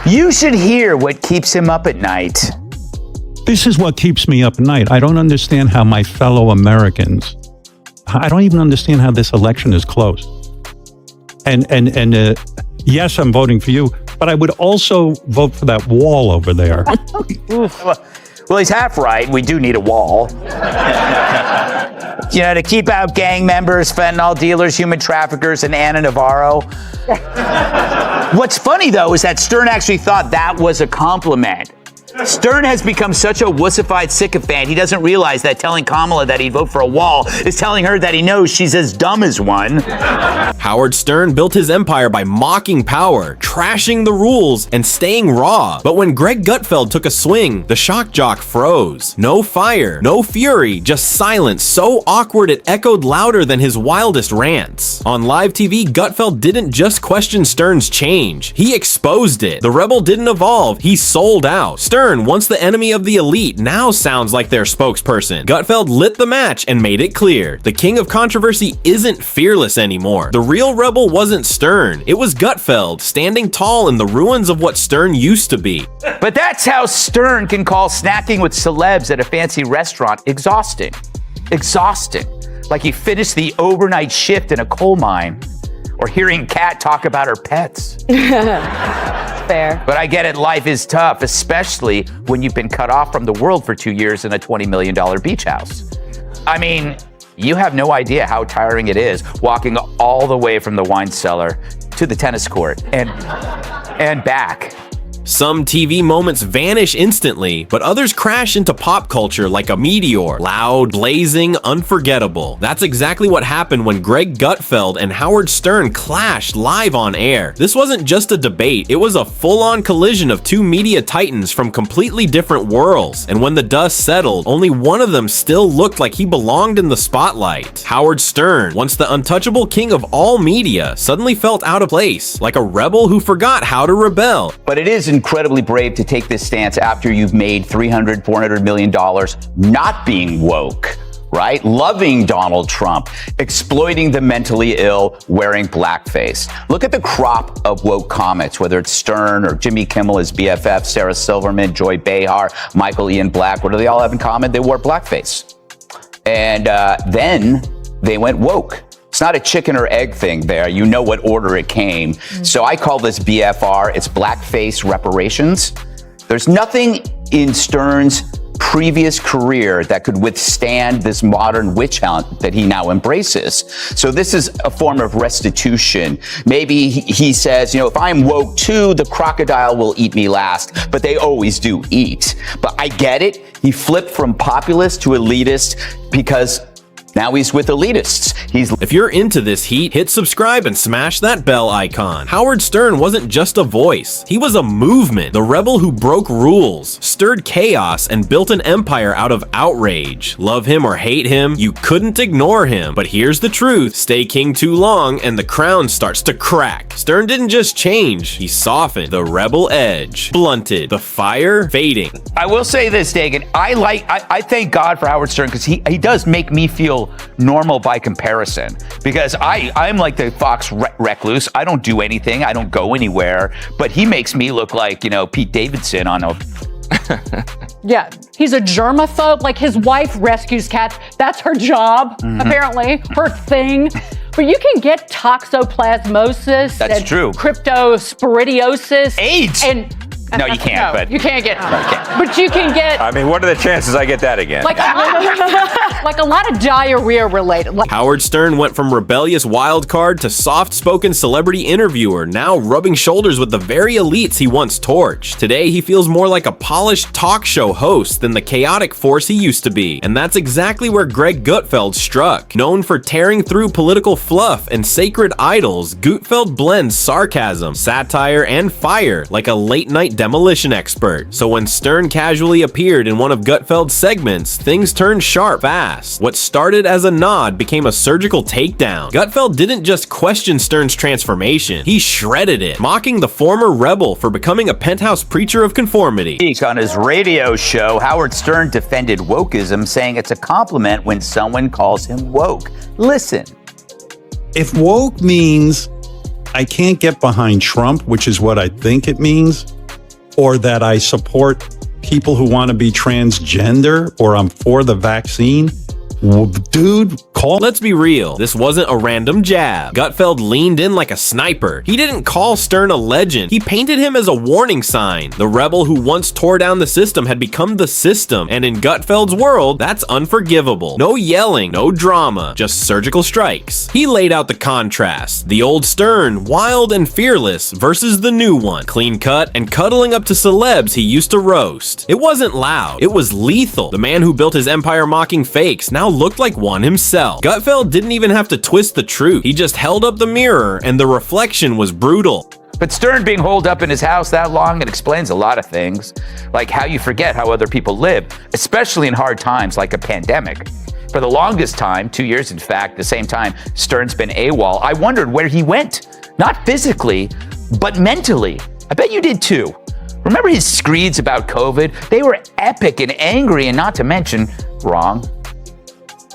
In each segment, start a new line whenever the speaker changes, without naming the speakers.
You should hear what keeps him up at night.
This is what keeps me up at night. I don't understand how my fellow Americans, I don't even understand how this election is close. And yes, I'm voting for you, but I would also vote for that wall over there.
Well, he's half right. We do need a wall. You know, to keep out gang members, fentanyl dealers, human traffickers, and Anna Navarro. What's funny, though, is that Stern actually thought that was a compliment. Stern has become such a wussified sycophant, he doesn't realize that telling Kamala that he'd vote for a wall is telling her that he knows she's as dumb as one.
Howard Stern built his empire by mocking power, trashing the rules, and staying raw. But when Greg Gutfeld took a swing, the shock jock froze. No fire, no fury, just silence so awkward it echoed louder than his wildest rants. On live TV, Gutfeld didn't just question Stern's change, he exposed it. The rebel didn't evolve, he sold out. Stern, once the enemy of the elite, now sounds like their spokesperson. Gutfeld lit the match and made it clear. The king of controversy isn't fearless anymore. The real rebel wasn't Stern, it was Gutfeld, standing tall in the ruins of what Stern used to be.
But that's how Stern can call snacking with celebs at a fancy restaurant exhausting. Exhausting. Like he finished the overnight shift in a coal mine. Or hearing Kat talk about her pets.
Fair.
But I get it, life is tough, especially when you've been cut off from the world for 2 years in a $20 million beach house. I mean, you have no idea how tiring it is walking all the way from the wine cellar to the tennis court and back.
Some TV moments vanish instantly, but others crash into pop culture like a meteor. Loud, blazing, unforgettable. That's exactly what happened when Greg Gutfeld and Howard Stern clashed live on air. This wasn't just a debate, it was a full-on collision of two media titans from completely different worlds. And when the dust settled, only one of them still looked like he belonged in the spotlight. Howard Stern, once the untouchable king of all media, suddenly felt out of place, like a rebel who forgot how to rebel.
But it is incredibly brave to take this stance after you've made $300, $400 million not being woke, right? Loving Donald Trump, exploiting the mentally ill, wearing blackface. Look at the crop of woke comics, whether it's Stern or Jimmy Kimmel, his BFF, Sarah Silverman, Joy Behar, Michael Ian Black. What do they all have in common? They wore blackface. And then they went woke. It's not a chicken or egg thing there. You know what order it came. So I call this BFR. It's blackface reparations. There's nothing in Stern's previous career that could withstand this modern witch hunt that he now embraces. So this is a form of restitution. Maybe he says, you know, if I'm woke too, the crocodile will eat me last, but they always do eat. But I get it. He flipped from populist to elitist because now he's with elitists.
If you're into this heat, hit subscribe and smash that bell icon. Howard Stern wasn't just a voice, he was a movement. The rebel who broke rules, stirred chaos, and built an empire out of outrage. Love him or hate him, you couldn't ignore him. But here's the truth, stay king too long and the crown starts to crack. Stern didn't just change, he softened. The rebel edge blunted, the fire fading.
I will say this, Dagan, I thank God for Howard Stern because he does make me feel normal by comparison, because I'm like the fox recluse. I don't do anything. I don't go anywhere, but he makes me look like, you know, Pete Davidson on a...
Yeah, he's a germaphobe. Like his wife rescues cats. That's her job, apparently, her thing. But you can get toxoplasmosis.
That's true.
Cryptosporidiosis.
AIDS.
And
no, you can't.
No,
but
you can't get.
No, you can't.
But you can get.
I mean, what are the chances I get that again?
Like a lot of diarrhea related.
Howard Stern went from rebellious wild card to soft-spoken celebrity interviewer, now rubbing shoulders with the very elites he once torched. Today, he feels more like a polished talk show host than the chaotic force he used to be. And that's exactly where Greg Gutfeld struck. Known for tearing through political fluff and sacred idols, Gutfeld blends sarcasm, satire, and fire like a late-night demolition expert. So when Stern casually appeared in one of Gutfeld's segments, things turned sharp fast. What started as a nod became a surgical takedown. Gutfeld didn't just question Stern's transformation, he shredded it, mocking the former rebel for becoming a penthouse preacher of conformity.
On his radio show, Howard Stern defended wokeism, saying it's a compliment when someone calls him woke. Listen.
If woke means I can't get behind Trump, which is what I think it means, or that I support people who want to be transgender, or I'm for the vaccine. Well, dude, call.
Let's be real, this wasn't a random jab. Gutfeld leaned in like a sniper. He didn't call Stern a legend. He painted him as a warning sign. The rebel who once tore down the system had become the system, and in Gutfeld's world, that's unforgivable. No yelling, no drama, just surgical strikes. He laid out the contrast. The old Stern, wild and fearless, versus the new one, clean cut and cuddling up to celebs he used to roast. It wasn't loud, it was lethal. The man who built his empire mocking fakes now looked like one himself. Gutfeld didn't even have to twist the truth. He just held up the mirror and the reflection was brutal.
But Stern being holed up in his house that long, it explains a lot of things, like how you forget how other people live, especially in hard times like a pandemic. For the longest time, 2 years in fact, the same time Stern's been AWOL, I wondered where he went. Not physically, but mentally. I bet you did too. Remember his screeds about COVID? They were epic and angry, and not to mention wrong.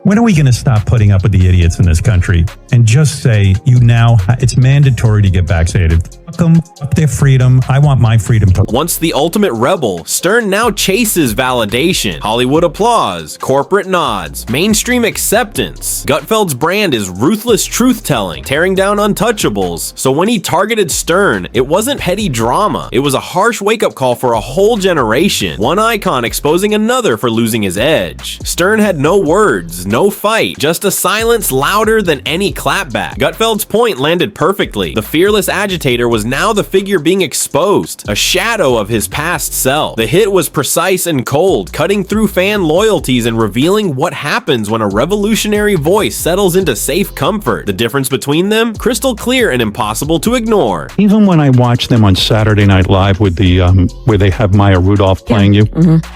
When are we going to stop putting up with the idiots in this country and just say, it's mandatory to get vaccinated? Fuck them, fuck their freedom. I want my freedom to.
Once the ultimate rebel, Stern now chases validation, Hollywood applause, corporate nods, mainstream acceptance. Gutfeld's brand is ruthless truth-telling, tearing down untouchables. So when he targeted Stern, it wasn't petty drama. It was a harsh wake-up call for a whole generation. One icon exposing another for losing his edge. Stern had no words, no fight, just a silence louder than any clapback. Gutfeld's point landed perfectly. The fearless agitator was now the figure being exposed, a shadow of his past self. The hit was precise and cold, cutting through fan loyalties and revealing what happens when a revolutionary voice settles into safe comfort. The difference between them, crystal clear and impossible to ignore.
Even when I watch them on Saturday Night Live with the where they have Maya Rudolph playing you,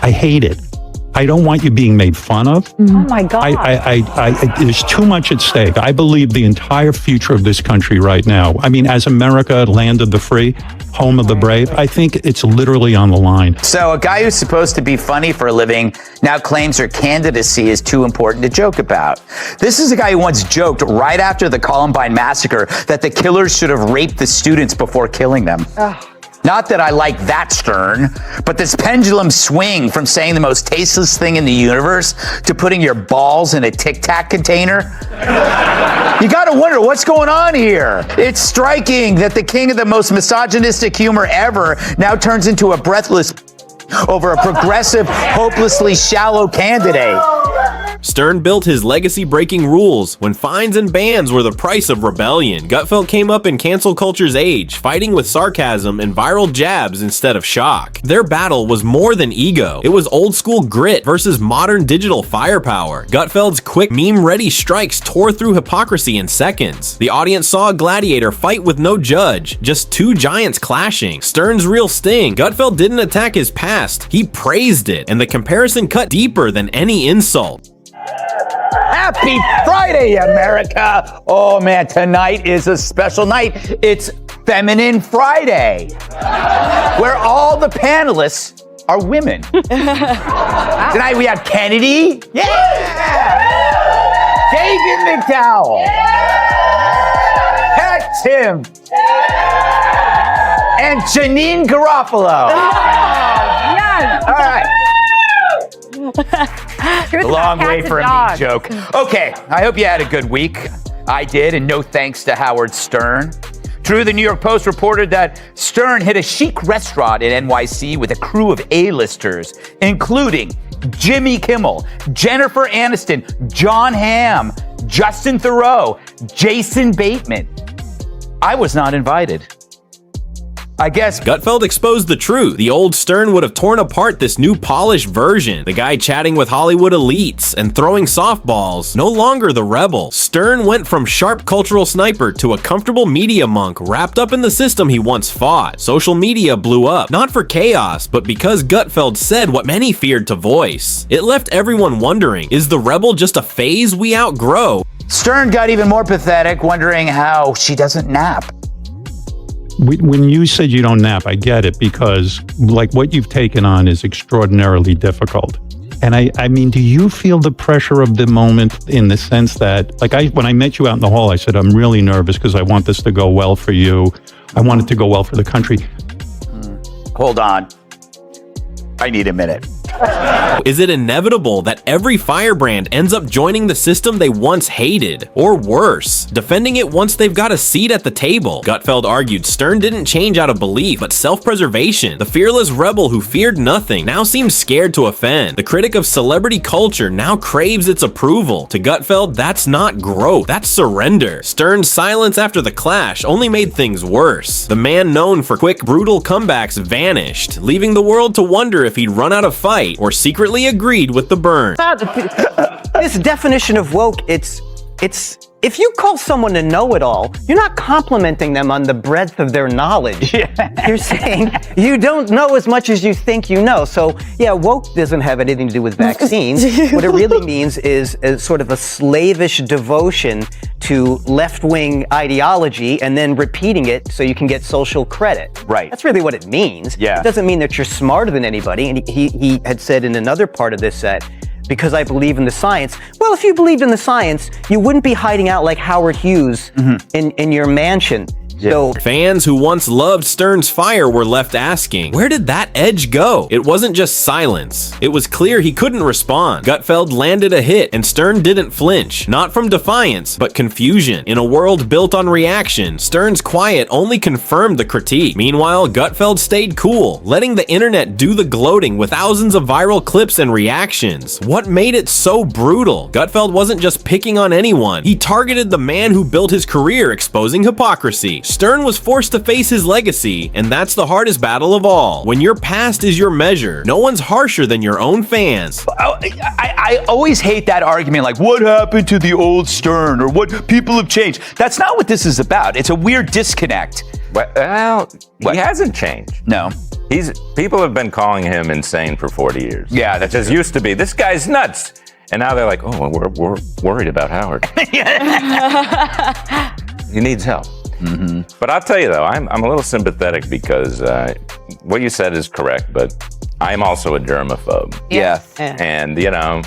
I hate it. I don't want you being made fun of.
Oh my God.
There's too much at stake. I believe the entire future of this country right now, I mean, as America, land of the free, home of the brave, I think it's literally on the line.
So a guy who's supposed to be funny for a living now claims her candidacy is too important to joke about. This is a guy who once joked right after the Columbine massacre that the killers should have raped the students before killing them. Not that I like that Stern, but this pendulum swing from saying the most tasteless thing in the universe to putting your balls in a Tic Tac container. You gotta wonder what's going on here. It's striking that the king of the most misogynistic humor ever now turns into a breathless over a progressive, hopelessly shallow candidate.
Stern built his legacy-breaking rules when fines and bans were the price of rebellion. Gutfeld came up in cancel culture's age, fighting with sarcasm and viral jabs instead of shock. Their battle was more than ego. It was old-school grit versus modern digital firepower. Gutfeld's quick, meme-ready strikes tore through hypocrisy in seconds. The audience saw a gladiator fight with no judge, just two giants clashing. Stern's real sting. Gutfeld didn't attack his past, he praised it, and the comparison cut deeper than any insult.
Happy Friday, America! Oh man, tonight is a special night. It's Feminine Friday, where all the panelists are women. Tonight we have Kennedy, Kagan McDowell, Pat Tim, and Janine Garofalo.
Yes.
All right.
Here's
A long
about
way
cats
for a
and
meat
dogs.
joke. Okay, I hope you had a good week. I did, and no thanks to Howard Stern. True, the New York Post reported that Stern hit a chic restaurant in NYC with a crew of A-listers, including Jimmy Kimmel, Jennifer Aniston, Jon Hamm, Justin Theroux, Jason Bateman. I was not invited. I guess
Gutfeld exposed the truth. The old Stern would have torn apart this new polished version. The guy chatting with Hollywood elites and throwing softballs. No longer the rebel. Stern went from sharp cultural sniper to a comfortable media monk wrapped up in the system he once fought. Social media blew up, not for chaos, but because Gutfeld said what many feared to voice. It left everyone wondering, is the rebel just a phase we outgrow?
Stern got even more pathetic, wondering how she doesn't nap.
When you said you don't nap, I get it, because like what you've taken on is extraordinarily difficult. And I mean, do you feel the pressure of the moment in the sense that, like, when I met you out in the hall, I said, I'm really nervous because I want this to go well for you. I want it to go well for the country.
Hold on. I need a minute.
Is it inevitable that every firebrand ends up joining the system they once hated? Or worse, defending it once they've got a seat at the table? Gutfeld argued Stern didn't change out of belief, but self-preservation. The fearless rebel who feared nothing now seems scared to offend. The critic of celebrity culture now craves its approval. To Gutfeld, that's not growth, that's surrender. Stern's silence after the clash only made things worse. The man known for quick, brutal comebacks vanished, leaving the world to wonder if he'd run out of fight or secretly agreed with the burn.
This definition of woke, it's if you call someone a know-it-all, you're not complimenting them on the breadth of their knowledge. Yeah. You're saying you don't know as much as you think you know. So yeah, woke doesn't have anything to do with vaccines. What it really means is sort of a slavish devotion to left-wing ideology and then repeating it so you can get social credit.
Right.
That's really what it means.
Yeah.
It doesn't mean that you're smarter than anybody. And he had said in another part of this set, because I believe in the science. Well, if you believed in the science, you wouldn't be hiding out like Howard Hughes in your mansion.
Yeah.
So
fans who once loved Stern's fire were left asking, where did that edge go? It wasn't just silence. It was clear he couldn't respond. Gutfeld landed a hit and Stern didn't flinch. Not from defiance, but confusion. In a world built on reaction, Stern's quiet only confirmed the critique. Meanwhile, Gutfeld stayed cool, letting the internet do the gloating with thousands of viral clips and reactions. What made it so brutal? Gutfeld wasn't just picking on anyone. He targeted the man who built his career exposing hypocrisy. Stern was forced to face his legacy, and that's the hardest battle of all. When your past is your measure, no one's harsher than your own fans.
I always hate that argument, like, what happened to the old Stern, or what people have changed. That's not what this is about. It's a weird disconnect.
Well, he hasn't changed.
No.
People have been calling him insane for 40 years.
Yeah,
that just used to be, this guy's nuts. And now they're like, oh, we're worried about Howard. He needs help. But I'll tell you though, I'm a little sympathetic because what you said is correct, but I'm also a germaphobe.
Yeah.
And you know,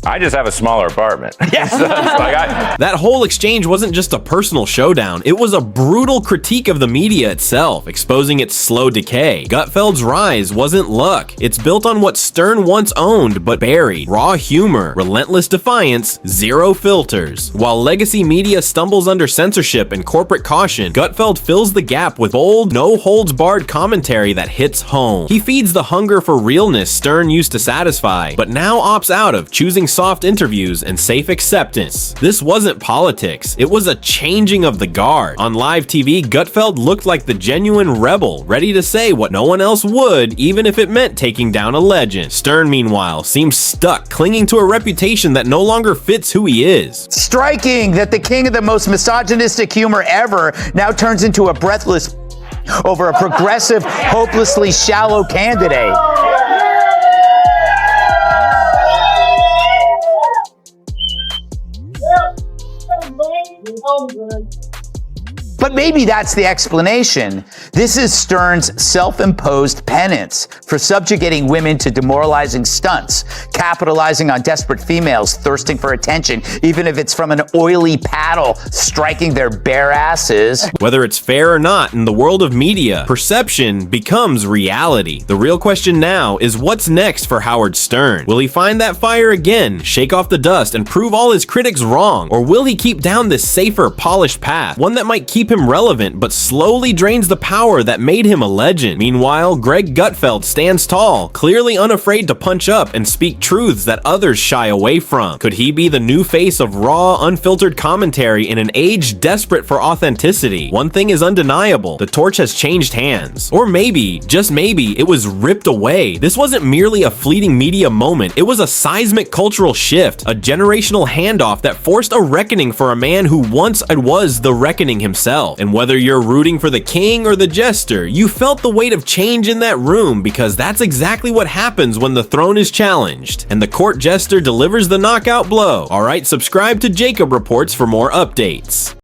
I just have a smaller apartment.
Yes.
So it's like
That whole exchange wasn't just a personal showdown, it was a brutal critique of the media itself, exposing its slow decay. Gutfeld's rise wasn't luck. It's built on what Stern once owned but buried: raw humor, relentless defiance, zero filters. While legacy media stumbles under censorship and corporate caution, Gutfeld fills the gap with bold, no-holds-barred commentary that hits home. He feeds the hunger for realness Stern used to satisfy, but now opts out of, choosing soft interviews and safe acceptance. This wasn't politics, it was a changing of the guard. On live TV, Gutfeld looked like the genuine rebel, ready to say what no one else would, even if it meant taking down a legend. Stern, meanwhile, seems stuck, clinging to a reputation that no longer fits who he is.
Striking that the king of the most misogynistic humor ever now turns into a breathless over a progressive, hopelessly shallow candidate. But maybe that's the explanation. This is Stern's self-imposed penance for subjugating women to demoralizing stunts, capitalizing on desperate females thirsting for attention, even if it's from an oily paddle striking their bare asses.
Whether it's fair or not, in the world of media, perception becomes reality. The real question now is what's next for Howard Stern? Will he find that fire again, shake off the dust, and prove all his critics wrong? Or will he keep down this safer, polished path, one that might keep him relevant but slowly drains the power that made him a legend? Meanwhile, Greg Gutfeld stands tall, clearly unafraid to punch up and speak truths that others shy away from. Could he be the new face of raw, unfiltered commentary in an age desperate for authenticity? One thing is undeniable: the torch has changed hands. Or maybe, just maybe, it was ripped away. This wasn't merely a fleeting media moment, it was a seismic cultural shift, a generational handoff that forced a reckoning for a man who once was the reckoning himself. And whether you're rooting for the king or the jester, you felt the weight of change in that room, because that's exactly what happens when the throne is challenged and the court jester delivers the knockout blow. Alright, subscribe to 𝐃𝐢𝐬𝐿 Reports for more updates.